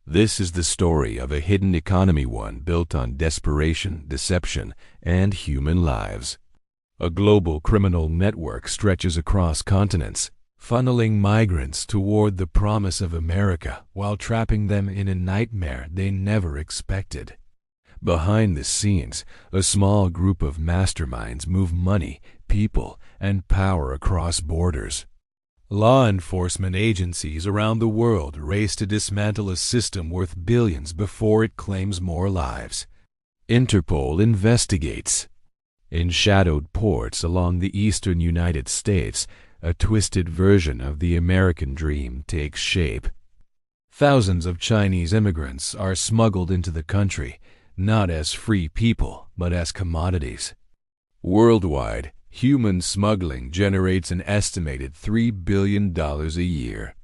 This is the story of a hidden economy, one built on desperation, deception, and human lives. A global criminal network stretches across continents, funneling migrants toward the promise of America while trapping them in a nightmare they never expected. Behind the scenes, a small group of masterminds move money, people, and power across borders. Law enforcement agencies around the world race to dismantle a system worth billions before it claims more lives. Interpol investigates. In shadowed ports along the eastern United States, a twisted version of the American dream takes shape. Thousands of Chinese immigrants are smuggled into the country, not as free people, but as commodities. Worldwide, human smuggling generates an estimated $3 billion a year.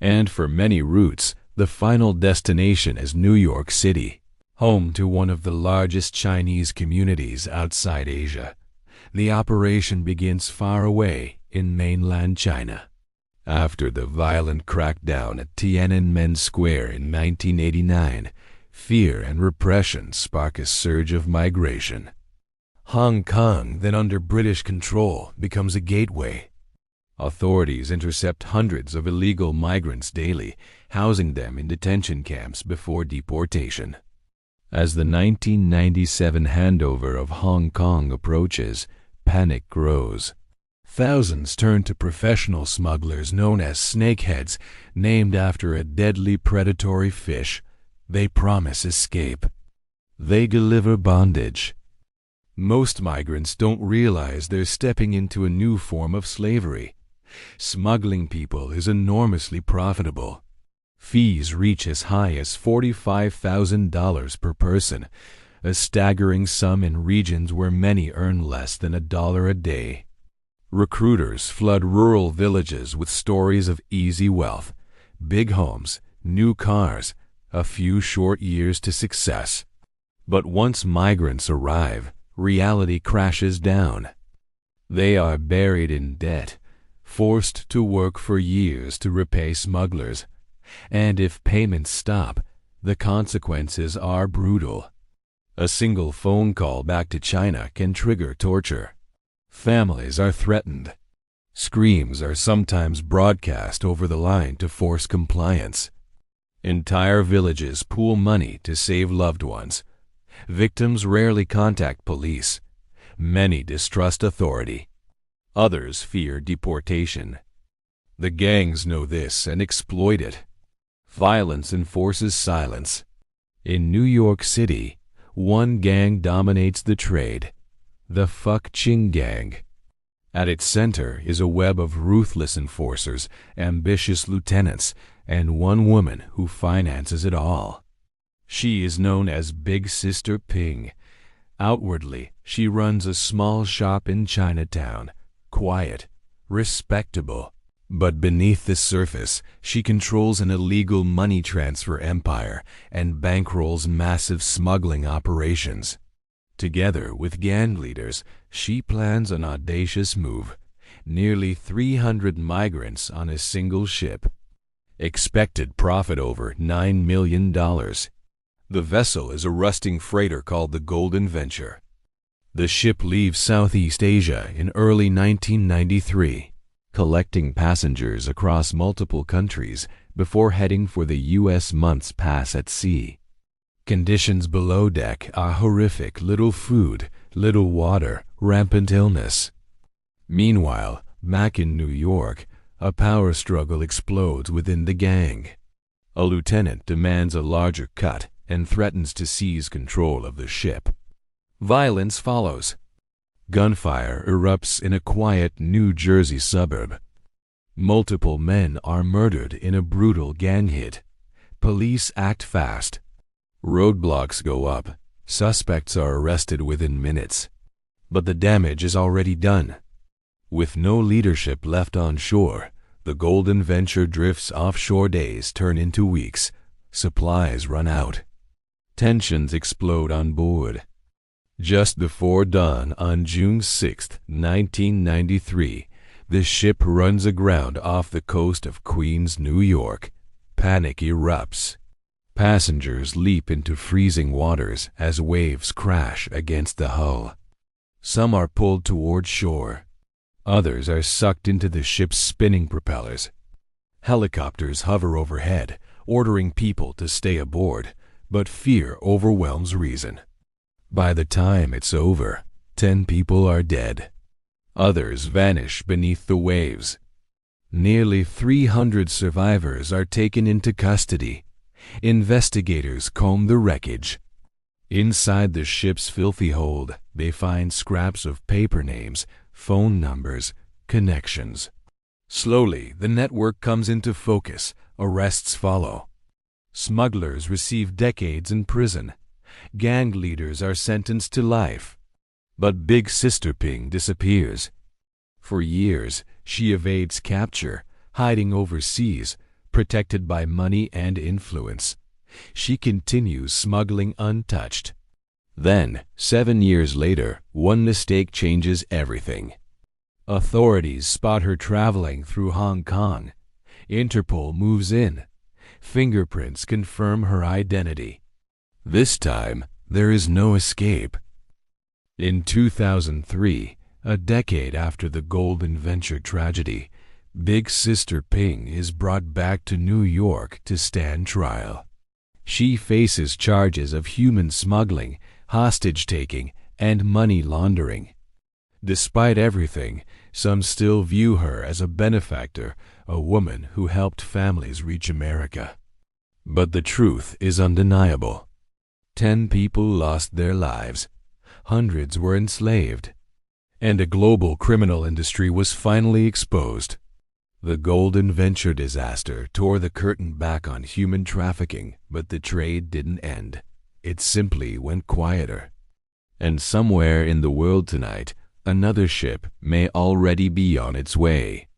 And for many routes, the final destination is New York City, home to one of the largest Chinese communities outside Asia. The operation begins far away in mainland China. After the violent crackdown at Tiananmen Square in 1989, fear and repression spark a surge of migration. Hong Kong, then under British control, becomes a gateway. Authorities intercept hundreds of illegal migrants daily, housing them in detention camps before deportation. As the 1997 handover of Hong Kong approaches, panic grows. Thousands turn to professional smugglers known as snakeheads, named after a deadly predatory fish. They promise escape. They deliver bondage. Most migrants don't realize they're stepping into a new form of slavery. Smuggling people is enormously profitable. Fees reach as high as $45,000 per person, a staggering sum in regions where many earn less than $1 a day. Recruiters flood rural villages with stories of easy wealth, big homes, new cars, a few short years to success. But once migrants arrive, reality crashes down. They are buried in debt, forced to work for years to repay smugglers, and if payments stop, the consequences are brutal. A single phone call back to China can trigger torture. Families are threatened. Screams are sometimes broadcast over the line to force compliance. Entire villages pool money to save loved ones. Victims rarely contact police. Many distrust authority. Others fear deportation. The gangs know this and exploit it. Violence enforces silence. In New York City, one gang dominates the trade, the Fuck Ching Gang. At its center is a web of ruthless enforcers, ambitious lieutenants, and one woman who finances it all. She is known as Big Sister Ping. Outwardly, she runs a small shop in Chinatown, quiet, respectable. But beneath the surface, she controls an illegal money transfer empire and bankrolls massive smuggling operations. Together with gang leaders, she plans an audacious move: nearly 300 migrants on a single ship. Expected profit over $9 million. The vessel is a rusting freighter called the Golden Venture. The ship leaves Southeast Asia in early 1993, collecting passengers across multiple countries before heading for the U.S. months pass at sea. Conditions below deck are horrific: little food, little water, rampant illness. Meanwhile, back in New York, a power struggle explodes within the gang. A lieutenant demands a larger cut and threatens to seize control of the ship. Violence follows. Gunfire erupts in a quiet New Jersey suburb. Multiple men are murdered in a brutal gang hit. Police act fast. Roadblocks go up. Suspects are arrested within minutes. But the damage is already done. With no leadership left on shore, the Golden Venture drifts offshore. Days turn into weeks. Supplies run out. Tensions explode on board. Just before dawn on June 6, 1993, the ship runs aground off the coast of Queens, New York. Panic erupts. Passengers leap into freezing waters as waves crash against the hull. Some are pulled toward shore. Others are sucked into the ship's spinning propellers. Helicopters hover overhead, ordering people to stay aboard, but fear overwhelms reason. By the time it's over, 10 people are dead. Others vanish beneath the waves. Nearly 300 survivors are taken into custody. Investigators comb the wreckage. Inside the ship's filthy hold, they find scraps of paper names, phone numbers, connections. Slowly, the network comes into focus. Arrests follow. Smugglers receive decades in prison. Gang leaders are sentenced to life. But Big Sister Ping disappears. For years, she evades capture, hiding overseas, protected by money and influence. She continues smuggling untouched. Then, 7 years later, one mistake changes everything. Authorities spot her traveling through Hong Kong. Interpol moves in. Fingerprints confirm her identity. This time, there is no escape. In 2003, a decade after the Golden Venture tragedy, Big Sister Ping is brought back to New York to stand trial. She faces charges of human smuggling, hostage-taking, and money laundering. Despite everything, some still view her as a benefactor, a woman who helped families reach America. But the truth is undeniable. 10 people lost their lives. Hundreds were enslaved. And a global criminal industry was finally exposed. The Golden Venture disaster tore the curtain back on human trafficking, but the trade didn't end. It simply went quieter. And somewhere in the world tonight, another ship may already be on its way.